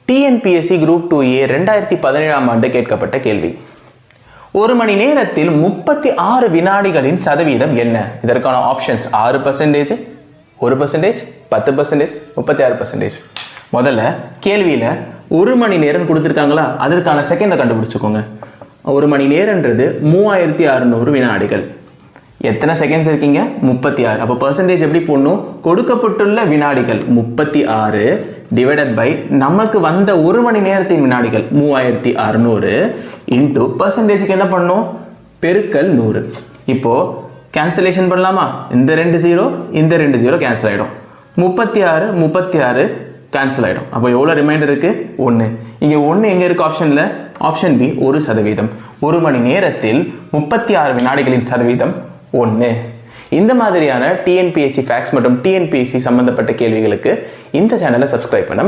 TNPSC group 2A 2017 ஆண்டு கேட்கப்பட்ட கேள்வி. ஒரு மணி நேரத்தில் 36 வினாடிகளின் சதவீதம் என்ன? இதற்கான ஆப்ஷன்ஸ் 6%, 1%, 10%, 36%. முதல்ல கேள்வியில் ஒரு மணி நேரம் கொடுத்துருக்காங்களா, அதற்கான செகண்டை கண்டுபிடிச்சுக்கோங்க. ஒரு மணி நேரன்றது 3600 வினாடிகள். எத்தனை செகண்ட்ஸ் இருக்கீங்க? 36. அப்போ பர்சன்டேஜ் எப்படி போடணும்? கொடுக்கப்பட்டுள்ள வினாடிகள் 36 டிவைடட் பை நமக்கு வந்த ஒரு மணி நேரத்தின் வினாடிகள் 3600 இன்டூ பர்சன்டேஜுக்கு என்ன பண்ணணும்? பெருக்கல் 100. இப்போ கேன்சலேஷன் பண்ணலாமா? இந்த 2 0 இந்த 2 0 கேன்சல் ஆகிடும். 36 கேன்சல் ஆகிடும். அப்போ எவ்வளோ ரிமைண்டர் இருக்குது? 1. இங்கே 1 எங்கே இருக்குது ஆப்ஷனில்? Option B 1%. ஒரு மணி நேரத்தில் 36 வினாடிகளின் சதவீதம் 1. இந்த மாதிரியான டிஎன்பிஎஸ்சி ஃபேக்ட்ஸ் மற்றும் டிஎன்பிஎஸ்சி சம்பந்தப்பட்ட கேள்விகளுக்கு இந்த சேனலை சப்ஸ்கிரைப் பண்ண